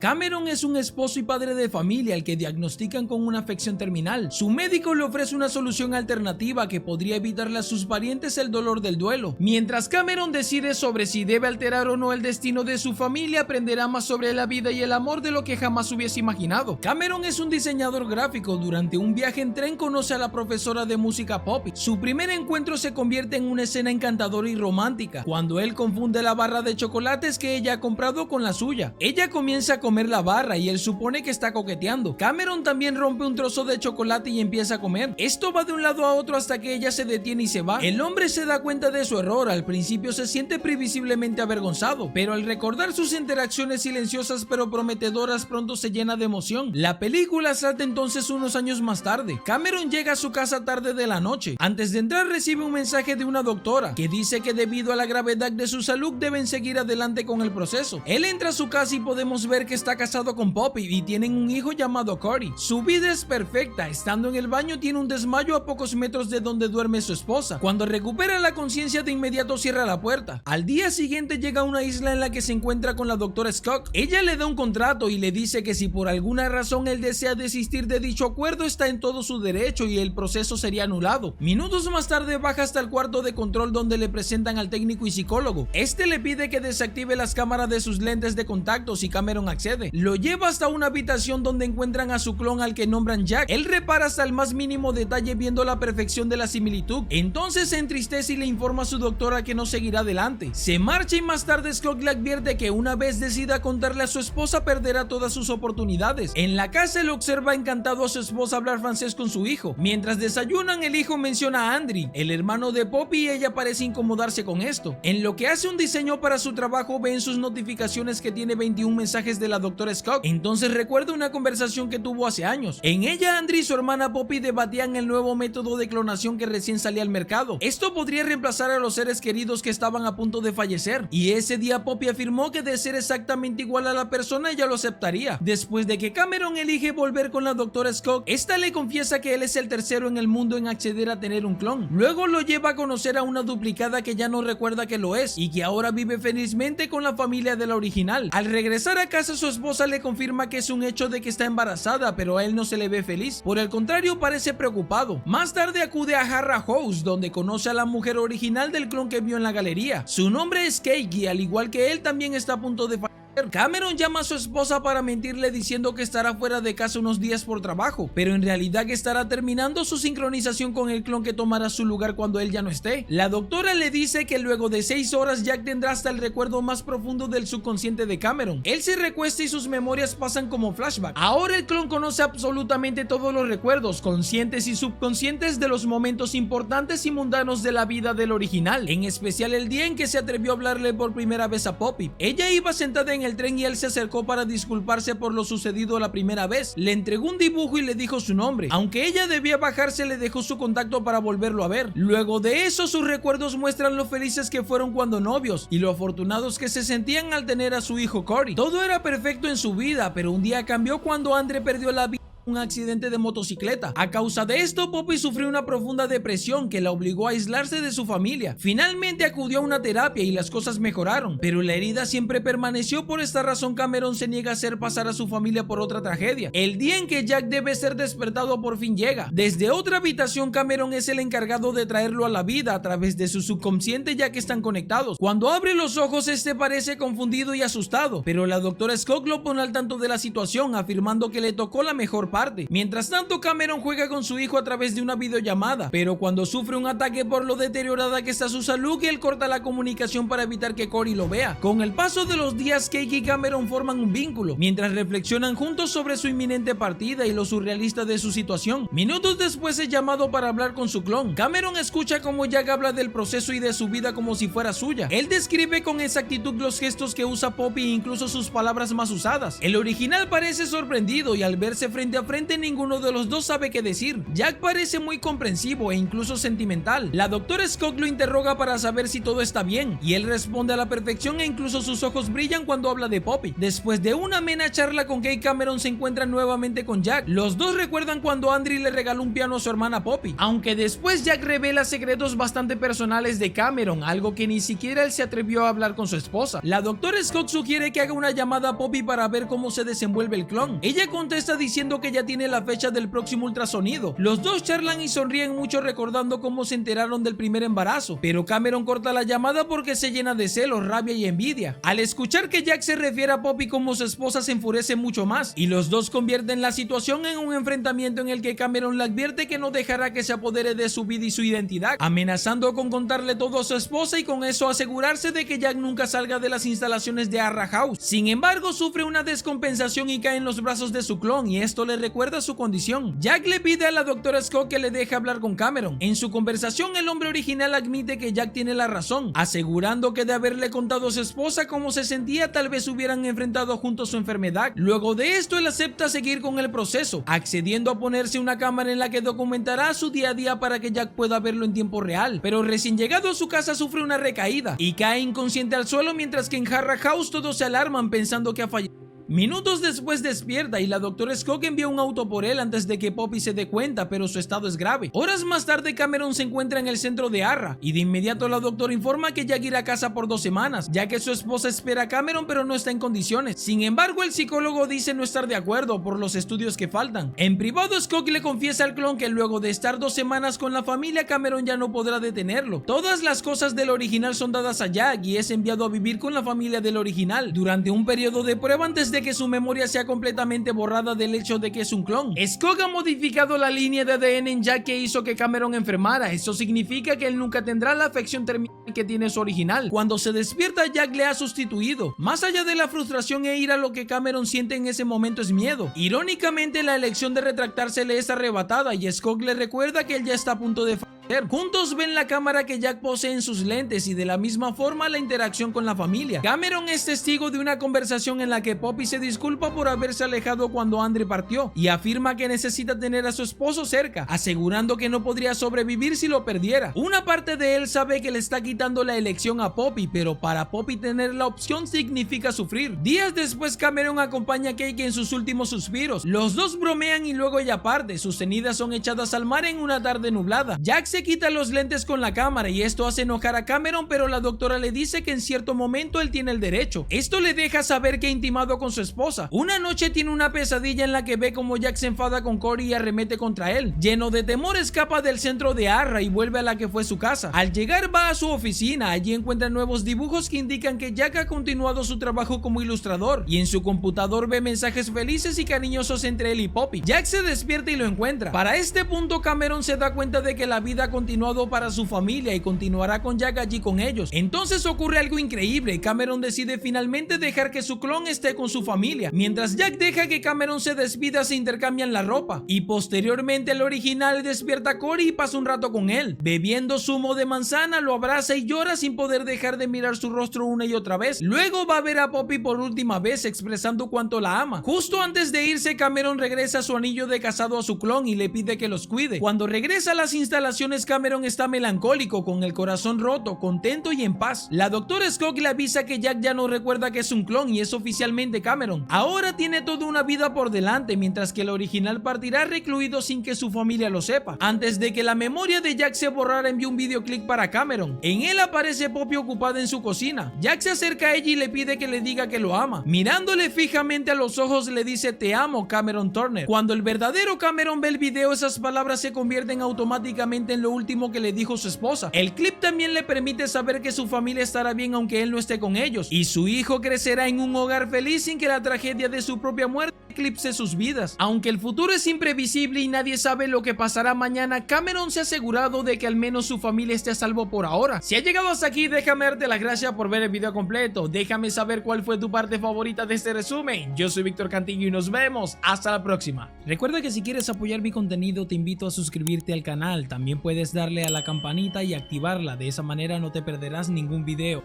Cameron es un esposo y padre de familia al que diagnostican con una afección terminal. Su médico le ofrece una solución alternativa que podría evitarle a sus parientes el dolor del duelo. Mientras Cameron decide sobre si debe alterar o no el destino de su familia, aprenderá más sobre la vida y el amor de lo que jamás hubiese imaginado. Cameron es un diseñador gráfico. Durante un viaje en tren conoce a la profesora de música Poppy. Su primer encuentro se convierte en una escena encantadora y romántica, cuando él confunde la barra de chocolates que ella ha comprado con la suya. Ella comienza a comer la barra y él supone que está coqueteando. Cameron también rompe un trozo de chocolate y empieza a comer. Esto va de un lado a otro hasta que ella se detiene y se va. El hombre se da cuenta de su error. Al principio se siente previsiblemente avergonzado, pero al recordar sus interacciones silenciosas pero prometedoras, pronto se llena de emoción. La película salta entonces unos años más tarde. Cameron llega a su casa tarde de la noche. Antes de entrar recibe un mensaje de una doctora que dice que debido a la gravedad de su salud deben seguir adelante con el proceso. Él entra a su casa y podemos ver que está casado con Poppy y tienen un hijo llamado Corey. Su vida es perfecta. Estando en el baño tiene un desmayo a pocos metros de donde duerme su esposa. Cuando recupera la conciencia, de inmediato cierra la puerta. Al día siguiente llega a una isla en la que se encuentra con la doctora Scott. Ella le da un contrato y le dice que si por alguna razón él desea desistir de dicho acuerdo, está en todo su derecho y el proceso sería anulado. Minutos más tarde baja hasta el cuarto de control donde le presentan al técnico y psicólogo. Este le pide que desactive las cámaras de sus lentes de contactos y Cameron accede. Lo lleva hasta una habitación donde encuentran a su clon al que nombran Jack. Él repara hasta el más mínimo detalle viendo la perfección de la similitud. Entonces se entristece y le informa a su doctora que no seguirá adelante. Se marcha y más tarde Scott le advierte que una vez decida contarle a su esposa perderá todas sus oportunidades. En la casa él observa encantado a su esposa hablar francés con su hijo. Mientras desayunan, el hijo menciona a Andrew, el hermano de Poppy, y ella parece incomodarse con esto. En lo que hace un diseño para su trabajo, ve en sus notificaciones que tiene 21 mensajes de la doctora Scott. Entonces recuerda una conversación que tuvo hace años. En ella, Andrew y su hermana Poppy debatían el nuevo método de clonación que recién salía al mercado. Esto podría reemplazar a los seres queridos que estaban a punto de fallecer. Y ese día Poppy afirmó que de ser exactamente igual a la persona, ella lo aceptaría. Después de que Cameron elige volver con la doctora Scott, esta le confiesa que él es el tercero en el mundo en acceder a tener un clon. Luego lo lleva a conocer a una duplicada que ya no recuerda que lo es y que ahora vive felizmente con la familia de la original. Al regresar a casa, su esposa le confirma que es un hecho de que está embarazada, pero a él no se le ve feliz. Por el contrario, parece preocupado. Más tarde acude a Harra House, donde conoce a la mujer original del clon que vio en la galería. Su nombre es Keiki, al igual que él también está a punto de fallecer. Cameron llama a su esposa para mentirle diciendo que estará fuera de casa unos días por trabajo, pero en realidad que estará terminando su sincronización con el clon que tomará su lugar cuando él ya no esté. La doctora le dice que luego de 6 horas Jack tendrá hasta el recuerdo más profundo del subconsciente de Cameron. Él se recuesta y sus memorias pasan como flashback. Ahora el clon conoce absolutamente todos los recuerdos, conscientes y subconscientes, de los momentos importantes y mundanos de la vida del original, en especial el día en que se atrevió a hablarle por primera vez a Poppy. Ella iba sentada en el tren y él se acercó para disculparse por lo sucedido la primera vez. Le entregó un dibujo y le dijo su nombre. Aunque ella debía bajarse, le dejó su contacto para volverlo a ver. Luego de eso, sus recuerdos muestran lo felices que fueron cuando novios y lo afortunados que se sentían al tener a su hijo Corey. Todo era perfecto en su vida, pero un día cambió cuando Andrew perdió la vida un accidente de motocicleta. A causa de esto, Poppy sufrió una profunda depresión que la obligó a aislarse de su familia. Finalmente acudió a una terapia y las cosas mejoraron, pero la herida siempre permaneció. Por esta razón, Cameron se niega a hacer pasar a su familia por otra tragedia. El día en que Jack debe ser despertado por fin llega. Desde otra habitación, Cameron es el encargado de traerlo a la vida a través de su subconsciente, ya que están conectados. Cuando abre los ojos, este parece confundido y asustado, pero la doctora Scott lo pone al tanto de la situación, afirmando que le tocó la mejor parte. Mientras tanto, Cameron juega con su hijo a través de una videollamada, pero cuando sufre un ataque por lo deteriorada que está su salud, él corta la comunicación para evitar que Corey lo vea. Con el paso de los días, Keiki y Cameron forman un vínculo, mientras reflexionan juntos sobre su inminente partida y lo surrealista de su situación. Minutos después es llamado para hablar con su clon. Cameron escucha cómo Jack habla del proceso y de su vida como si fuera suya. Él describe con exactitud los gestos que usa Poppy e incluso sus palabras más usadas. El original parece sorprendido y al verse frente frente a frente, ninguno de los dos sabe qué decir. Jack parece muy comprensivo e incluso sentimental. La doctora Scott lo interroga para saber si todo está bien y él responde a la perfección e incluso sus ojos brillan cuando habla de Poppy. Después de una amena charla con Kate, Cameron se encuentra nuevamente con Jack. Los dos recuerdan cuando Andrew le regaló un piano a su hermana Poppy, aunque después Jack revela secretos bastante personales de Cameron, algo que ni siquiera él se atrevió a hablar con su esposa. La doctora Scott sugiere que haga una llamada a Poppy para ver cómo se desenvuelve el clon. Ella contesta diciendo que ya tiene la fecha del próximo ultrasonido. Los dos charlan y sonríen mucho recordando cómo se enteraron del primer embarazo, pero Cameron corta la llamada porque se llena de celos, rabia y envidia. Al escuchar que Jack se refiere a Poppy como su esposa, se enfurece mucho más y los dos convierten la situación en un enfrentamiento en el que Cameron le advierte que no dejará que se apodere de su vida y su identidad, amenazando con contarle todo a su esposa y con eso asegurarse de que Jack nunca salga de las instalaciones de Arra House. Sin embargo, sufre una descompensación y cae en los brazos de su clon y esto le recuerda su condición. Jack le pide a la doctora Scott que le deje hablar con Cameron. En su conversación, el hombre original admite que Jack tiene la razón, asegurando que de haberle contado a su esposa cómo se sentía, tal vez hubieran enfrentado juntos su enfermedad. Luego de esto, él acepta seguir con el proceso, accediendo a ponerse una cámara en la que documentará su día a día para que Jack pueda verlo en tiempo real. Pero recién llegado a su casa sufre una recaída y cae inconsciente al suelo, mientras que en Harra House todos se alarman pensando que ha fallecido. Minutos después despierta y la doctora Scott envía un auto por él antes de que Poppy se dé cuenta, pero su estado es grave. Horas más tarde, Cameron se encuentra en el centro de Arra y de inmediato la doctora informa que Jack irá a casa por 2 semanas, ya que su esposa espera a Cameron pero no está en condiciones. Sin embargo, el psicólogo dice no estar de acuerdo por los estudios que faltan. En privado, Scott le confiesa al clon que luego de estar 2 semanas con la familia, Cameron ya no podrá detenerlo. Todas las cosas del original son dadas a Jack y es enviado a vivir con la familia del original durante un periodo de prueba antes de que su memoria sea completamente borrada del hecho de que es un clon. Scott ha modificado la línea de ADN en Jack que hizo que Cameron enfermara. Eso significa que él nunca tendrá la afección terminal que tiene su original. Cuando se despierta, Jack le ha sustituido. Más allá de la frustración e ira, lo que Cameron siente en ese momento es miedo. Irónicamente, la elección de retractarse le es arrebatada y Scott le recuerda que él ya está a punto de fallecer. Juntos ven la cámara que Jack posee en sus lentes y de la misma forma la interacción con la familia. Cameron es testigo de una conversación en la que Poppy se disculpa por haberse alejado cuando Andrew partió y afirma que necesita tener a su esposo cerca, asegurando que no podría sobrevivir si lo perdiera. Una parte de él sabe que le está quitando la elección a Poppy, pero para Poppy tener la opción significa sufrir. Días después, Cameron acompaña a Kate en sus últimos suspiros. Los dos bromean y luego ella parte. Sus cenizas son echadas al mar en una tarde nublada. Jack se quita los lentes con la cámara y esto hace enojar a Cameron, pero la doctora le dice que en cierto momento él tiene el derecho. Esto le deja saber que ha intimado con su esposa. Una noche tiene una pesadilla en la que ve como Jack se enfada con Corey y arremete contra él. Lleno de temor, escapa del centro de Arra y vuelve a la que fue su casa. Al llegar, va a su oficina. Allí encuentra nuevos dibujos que indican que Jack ha continuado su trabajo como ilustrador y en su computador ve mensajes felices y cariñosos entre él y Poppy. Jack se despierta y lo encuentra. Para este punto, Cameron se da cuenta de que la vida ha continuado para su familia y continuará con Jack allí con ellos. Entonces ocurre algo increíble. Cameron decide finalmente dejar que su clon esté con su familia. Mientras Jack deja que Cameron se despida, se intercambian la ropa y posteriormente el original despierta a Corey y pasa un rato con él. Bebiendo zumo de manzana, lo abraza y llora sin poder dejar de mirar su rostro una y otra vez. Luego va a ver a Poppy por última vez, expresando cuánto la ama. Justo antes de irse, Cameron regresa su anillo de casado a su clon y le pide que los cuide. Cuando regresa a las instalaciones, Cameron está melancólico, con el corazón roto, contento y en paz. La doctora Scott le avisa que Jack ya no recuerda que es un clon y es oficialmente Cameron. Ahora tiene toda una vida por delante, mientras que el original partirá recluido sin que su familia lo sepa. Antes de que la memoria de Jack se borrara, envió un videoclip para Cameron. En él aparece Poppy ocupada en su cocina. Jack se acerca a ella y le pide que le diga que lo ama. Mirándole fijamente a los ojos, le dice: "Te amo, Cameron Turner". Cuando el verdadero Cameron ve el video, esas palabras se convierten automáticamente en lo último que le dijo su esposa. El clip también le permite saber que su familia estará bien aunque él no esté con ellos, y su hijo crecerá en un hogar feliz sin que la tragedia de su propia muerte eclipse sus vidas. Aunque el futuro es imprevisible y nadie sabe lo que pasará mañana, Cameron se ha asegurado de que al menos su familia esté a salvo por ahora. Si has llegado hasta aquí, déjame darte las gracias por ver el video completo. Déjame saber cuál fue tu parte favorita de este resumen. Yo soy Víctor Cantillo y nos vemos hasta la próxima. Recuerda que si quieres apoyar mi contenido, te invito a suscribirte al canal. También puedes darle a la campanita y activarla. De esa manera no te perderás ningún video.